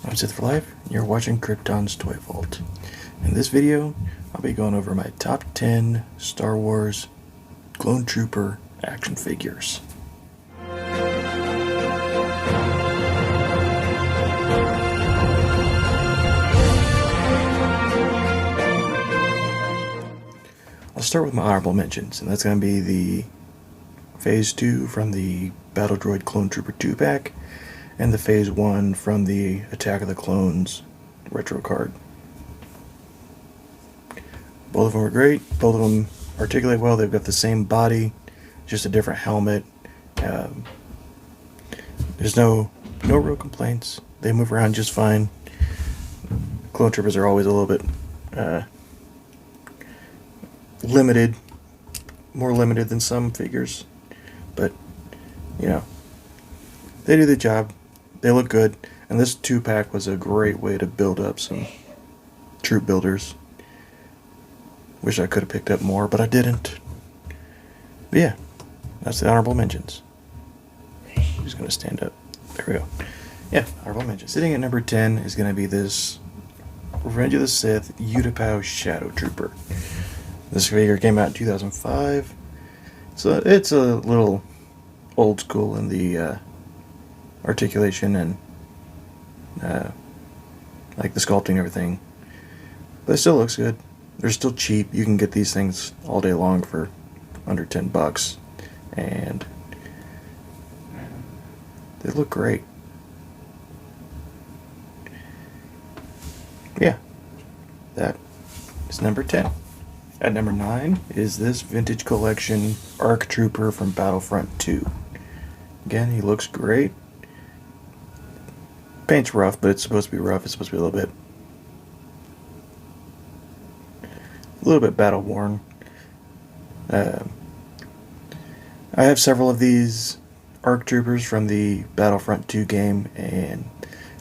I'm Sith for Life, and you're watching Krypton's Toy Vault. In this video, I'll be going over my top 10 Star Wars Clone Trooper action figures. I'll start with my honorable mentions, and that's going to be the Phase 2 from the Battle Droid Clone Trooper 2 pack, and the Phase 1 from the Attack of the Clones retro card. Both of them are great. Both of them articulate well. They've got the same body, just a different helmet. There's no real complaints. They move around just fine. Clone Troopers are always a little bit limited, more limited than some figures, but you know, they do the job. They look good, and this 2-pack was a great way to build up some troop builders. Wish I could have picked up more, but I didn't. But yeah, that's the honorable mentions. Who's going to stand up? There we go. Yeah, honorable mentions. Sitting at number 10 is going to be this Revenge of the Sith Utapau Shadow Trooper. This figure came out in 2005. So it's a little old school in the articulation and like the sculpting and everything. But it still looks good. They're still cheap. You can get these things all day long for under $10, and they look great. Yeah, that is number 10. At number 9 is this Vintage Collection ARC Trooper from Battlefront 2. Again, he looks great. Paint's rough, but it's supposed to be rough. It's supposed to be a little bit battle worn. I have several of these ARC Troopers from the Battlefront 2 game, and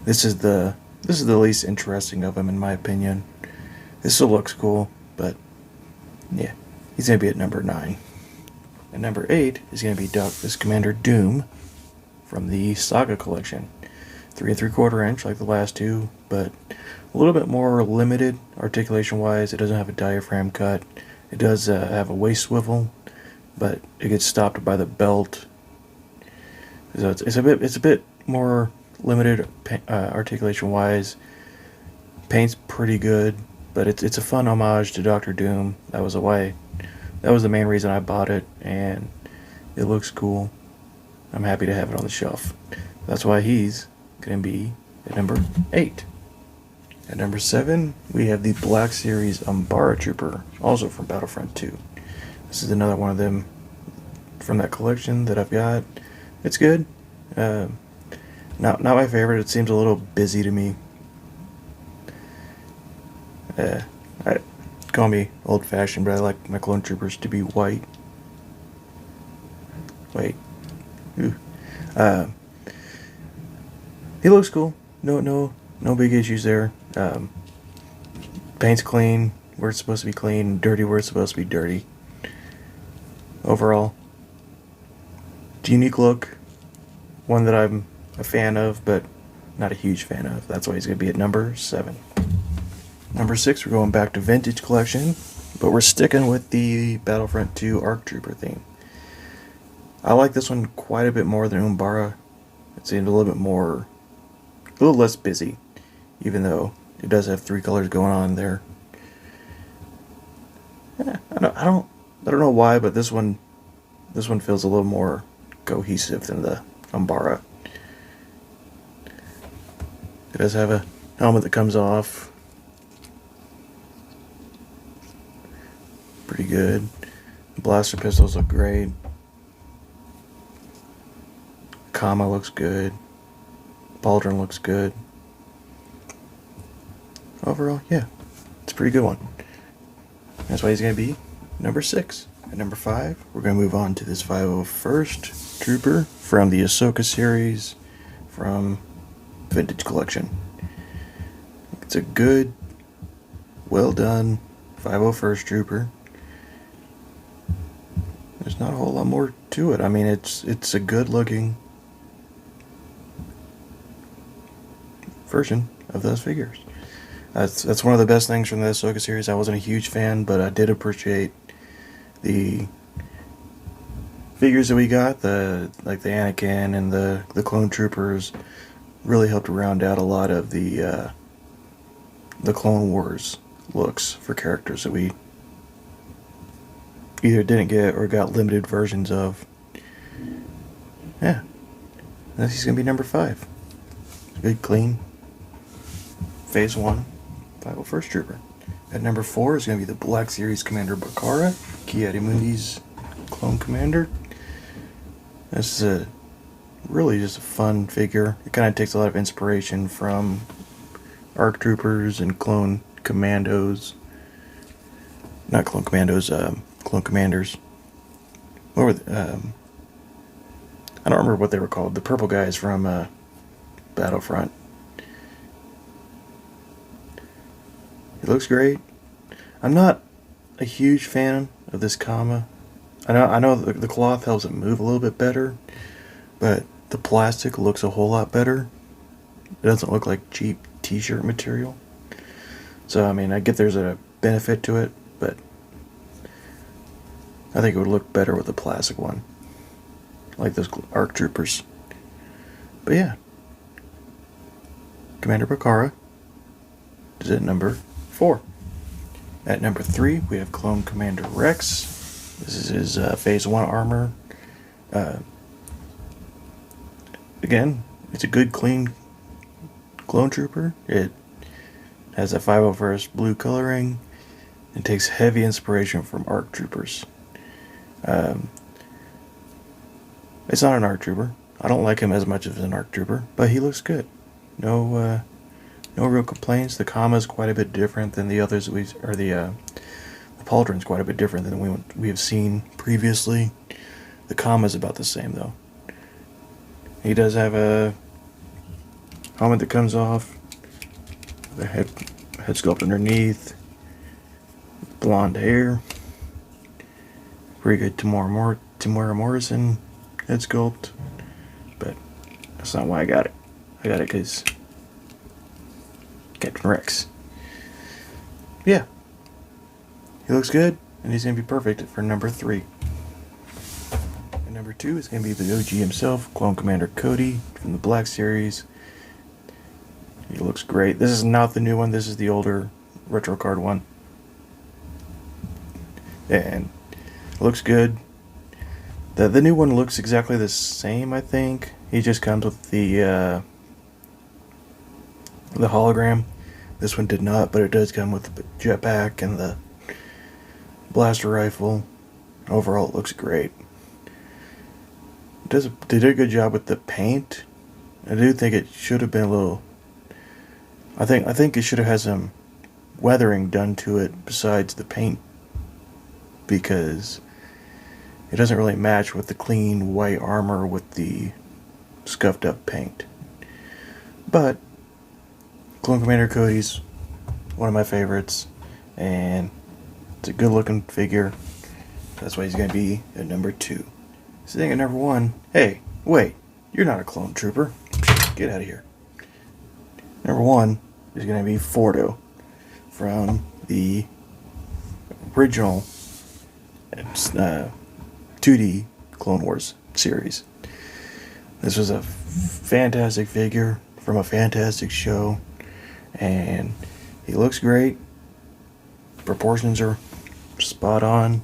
this is the least interesting of them in my opinion. This still looks cool, but yeah, he's gonna be at number 9. And number 8 is gonna be this Commander Doom from the Saga collection. 3 3/4 inch like the last two, but a little bit more limited articulation wise. It doesn't have a diaphragm cut. It does have a waist swivel, but it gets stopped by the belt. So it's a bit more limited articulation wise. Paint's pretty good, but it's a fun homage to Doctor Doom. That was the main reason I bought it, and it looks cool. I'm happy to have it on the shelf. That's why he's going to be at number 8. At number 7, we have the Black Series Umbara Trooper, also from Battlefront 2. This is another one of them from that collection that I've got. It's good. Not my favorite. It seems a little busy to me. Call me old-fashioned, but I like my clone troopers to be white. Wait. Ooh. He looks cool. No big issues there. Paint's clean where it's supposed to be clean, dirty where it's supposed to be dirty. Overall, it's a unique look. One that I'm a fan of, but not a huge fan of. That's why he's going to be at number 7. Number 6, we're going back to Vintage Collection, but we're sticking with the Battlefront 2 ARC Trooper theme. I like this one quite a bit more than Umbara. It seemed a little less busy, even though it does have 3 colors going on there. Yeah, I don't know why, but this one feels a little more cohesive than the Umbara. It does have a helmet that comes off. Pretty good. Blaster pistols look great. Comma looks good. Pauldron looks good. Overall, yeah, it's a pretty good one. That's why he's going to be number 6. At number 5, we're going to move on to this 501st Trooper from the Ahsoka series from Vintage Collection. It's a good, well done 501st Trooper. There's not a whole lot more to it. I mean, it's a good looking version of those figures. That's one of the best things from the Ahsoka series. I wasn't a huge fan, but I did appreciate the figures that we got. The Anakin and the clone troopers really helped round out a lot of the Clone Wars looks for characters that we either didn't get or got limited versions of. Yeah, this is gonna be number 5. Good, clean Phase 1 501st Trooper. At number 4 is going to be the Black Series Commander Bakara, Ki-Adi-Mundi's clone commander. This is really just a fun figure. It kind of takes a lot of inspiration from ARC Troopers and Clone Commandos. Not Clone Commandos, Clone Commanders. What were they? I don't remember what they were called. The purple guys from Battlefront. It looks great. I'm not a huge fan of this comma. I know the cloth helps it move a little bit better, but the plastic looks a whole lot better. It doesn't look like cheap t-shirt material. So, I mean, I get there's a benefit to it, but I think it would look better with the plastic one. Like those ARC Troopers. But yeah. Commander Bakara is at number 4. At number 3, we have Clone Commander Rex. This is his Phase 1 armor. Again, it's a good, clean clone trooper. It has a 501st blue coloring. It takes heavy inspiration from ARC Troopers. It's not an ARC Trooper. I don't like him as much as an ARC Trooper, but he looks good. No real complaints. The comma is quite a bit different than the others the pauldron's quite a bit different than we have seen previously. The comma is about the same though. He does have a helmet that comes off, the head sculpt underneath, blonde hair, pretty good Tamora Morrison head sculpt, but that's not why I got it. I got it because Captain Rex. Yeah. He looks good, and he's going to be perfect for number 3. And number 2 is going to be the OG himself, Clone Commander Cody from the Black Series. He looks great. This is not the new one, this is the older retro card one. And it looks good. The new one looks exactly the same, I think. He just comes with the hologram. This one did not, but it does come with the jetpack and the blaster rifle. Overall, it looks great. They did a good job with the paint. I do think it should have been a little. I think it should have had some weathering done to it besides the paint, because it doesn't really match with the clean white armor with the scuffed up paint. But Clone Commander Cody's one of my favorites, and it's a good looking figure. That's why he's going to be at number 2. Sitting at number 1, hey, wait, you're not a clone trooper. Get out of here. Number 1 is going to be Fordo from the original 2D Clone Wars series. This was a fantastic figure from a fantastic show, and he looks great. Proportions are spot on.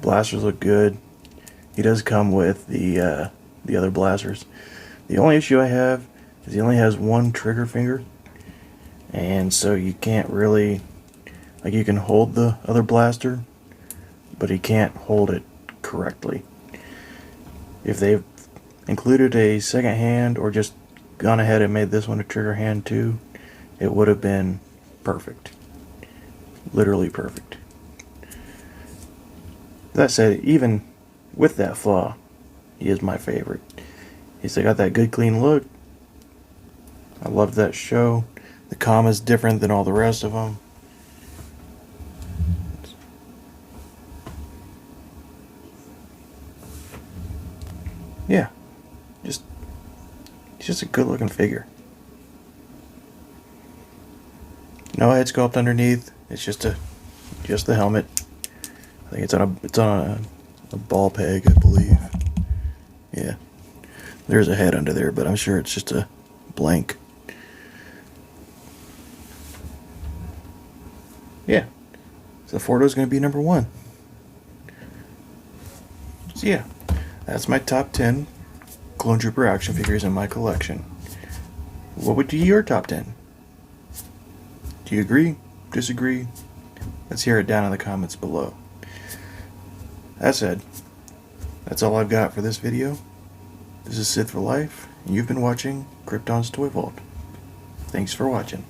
Blasters look good. He does come with the other blasters. The only issue I have is he only has one trigger finger, and so you can't really, like, you can hold the other blaster, but he can't hold it correctly. If they've included a second hand or just gone ahead and made this one a trigger hand too, it would have been perfect. Literally perfect. That said, even with that flaw, he is my favorite. He's got that good clean look. I love that show. The comma's different than all the rest of them. Yeah, just He's just a good looking figure. No head sculpt underneath. It's just the helmet. I think it's on a ball peg, I believe. Yeah. There's a head under there, but I'm sure it's just a blank. Yeah. So Fordo's going to be number 1. So yeah, that's my top 10 Clone Trooper action figures in my collection. What would be your top 10? Do you agree? Disagree? Let's hear it down in the comments below. That said, that's all I've got for this video. This is Sith for Life, and you've been watching Krypton's Toy Vault. Thanks for watching.